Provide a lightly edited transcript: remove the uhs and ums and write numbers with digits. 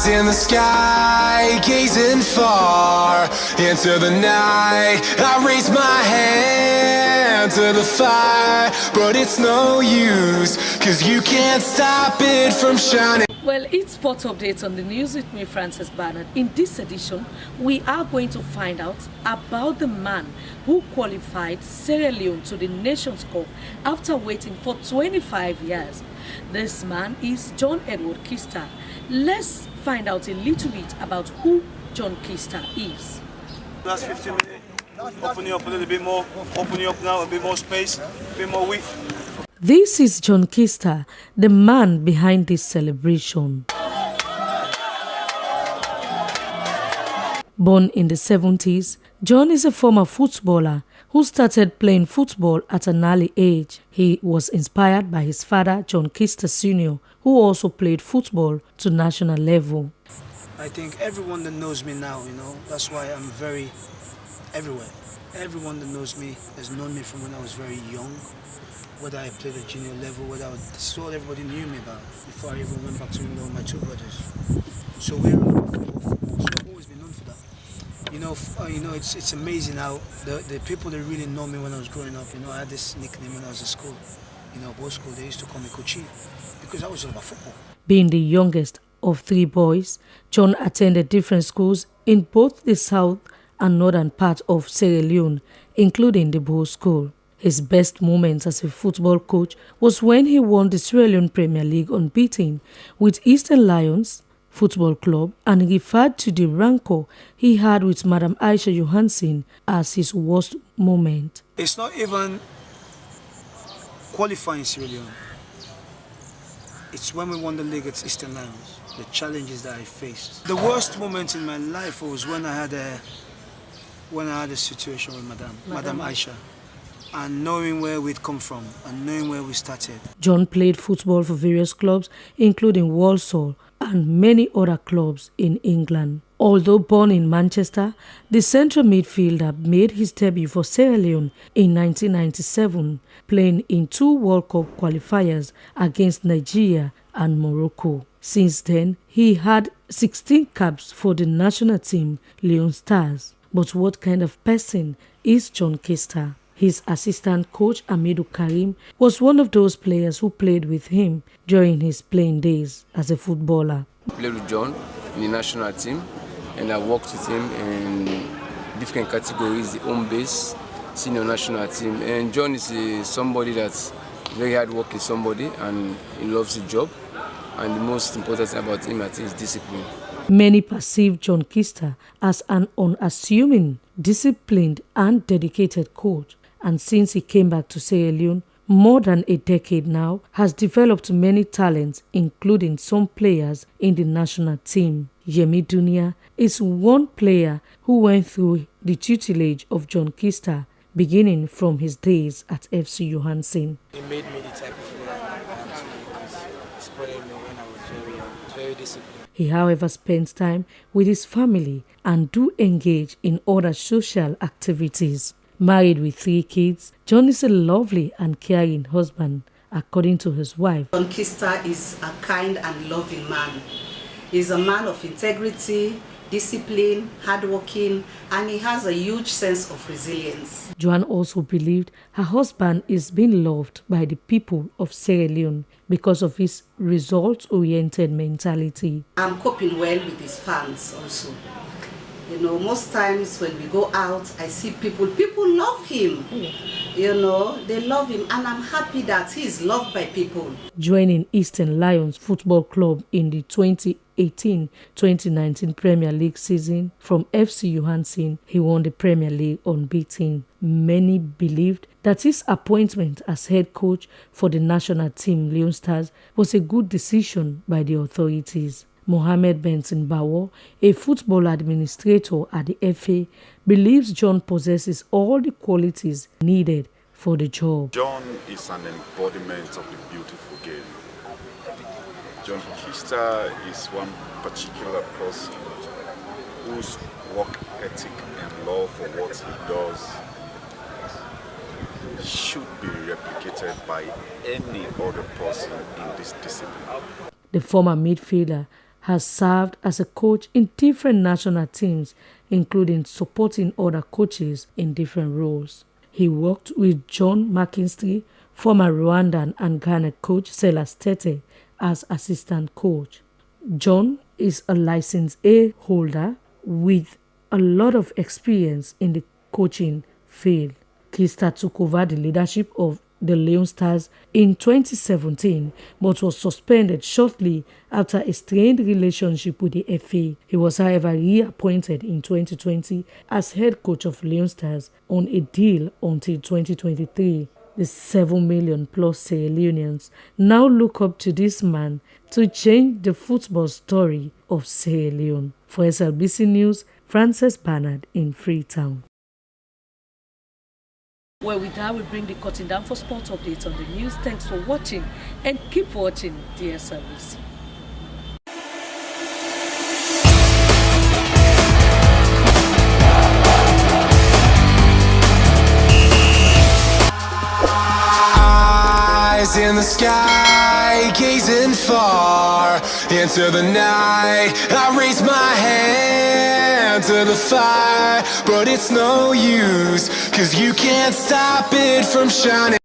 Eyes in the sky, gazing far into the night. I raise my hand to the fire, but it's no use, 'cause you can't stop it from shining. Well, it's Sport Updates on the news with me, Francis Barnard. In this edition, we are going to find out about the man who qualified Sierra Leone to the Nations Cup after waiting for 25 years. This man is John Edward Keister. Let's find out a little bit about who John Keister is. Last 15 minutes, open you up a little bit more, open you up now, a bit more space, a bit more width. This is John Keister, the man behind this celebration. Born in the 70s, John is a former footballer who started playing football at an early age. He was inspired by his father, John Keister Sr., who also played football to national level. I think everyone that knows me now, that's why I'm very everywhere. Everyone that knows me has known me from when I was very young. Whether I played at junior level, this is all everybody knew me about before I even went back to my two brothers. So we're on football, so I've always been known for that. It's amazing how the people that really know me when I was growing up, I had this nickname when I was at school. Boys school, they used to call me Coachy because I was all about football. Being the youngest of three boys, John attended different schools in both the south and northern part of Sierra Leone, including the Boys School. His best moments as a football coach was when he won the Sierra Leone Premier League unbeaten with Eastern Lions Football Club, and referred to the rancor he had with Madam Aisha Johansson as his worst moment. It's not even qualifying Sierra Leone. It's when we won the league at Eastern Lions, the challenges that I faced. The worst moment in my life was when I had a situation with Madam Aisha. And knowing where we'd come from and knowing where we started. John played football for various clubs, including Walsall and many other clubs in England. Although born in Manchester, the central midfielder made his debut for Sierra Leone in 1997, playing in 2 World Cup qualifiers against Nigeria and Morocco. Since then, he had 16 caps for the national team, Leone Stars. But what kind of person is John Keister? His assistant coach, Amidu Karim, was one of those players who played with him during his playing days as a footballer. I played with John in the national team, and I worked with him in different categories, the home base, senior national team. And John is somebody that's very hard-working somebody, and he loves his job. And the most important thing about him, I think, is discipline. Many perceive John Keister as an unassuming, disciplined and dedicated coach. And since he came back to Sierra Leone, more than a decade now, has developed many talents, including some players in the national team. Yemi Dunia is one player who went through the tutelage of John Keister, beginning from his days at FC Johansson. He made me the type of player I am today because he supported me when I was very young, very disciplined. He, however, spends time with his family and do engage in other social activities. Married with 3 kids, John is a lovely and caring husband, according to his wife. John Keister is a kind and loving man. He's a man of integrity, discipline, hardworking, and he has a huge sense of resilience. Joan also believed her husband is being loved by the people of Sierra Leone because of his results-oriented mentality. I'm coping well with his fans also. Most times when we go out, I see people love him. They love him, and I'm happy that he's loved by people. Joining Eastern Lions Football Club in the 2018-2019 Premier League season from FC Johansson, he won the Premier League unbeaten. Many believed that his appointment as head coach for the national team Leone Stars was a good decision by the authorities. Mohammed Benson Bawo, a football administrator at the FA, believes John possesses all the qualities needed for the job. John is an embodiment of the beautiful game. John Keister is one particular person whose work ethic and love for what he does should be replicated by any other person in this discipline. The former midfielder has served as a coach in different national teams, including supporting other coaches in different roles. He worked with John McKinstry, former Rwandan and Ghana coach Silas Tete, as assistant coach. John is a license A holder with a lot of experience in the coaching field. Keister took over the leadership of the Leon Stars in 2017 but was suspended shortly after a strained relationship with the FA. He was however reappointed in 2020 as head coach of Leon Stars on a deal until 2023. The 7 million plus Sierra Leoneans now look up to this man to change the football story of Sierra Leone. For SLBC News, Frances Bernard in Freetown. Well, with that, we bring the cutting down for sports updates on the news. Thanks for watching and keep watching DSLBC. Eyes in the sky, gazing far into the night. I raise my hand to the fire, but it's no use, 'cause you can't stop it from shining.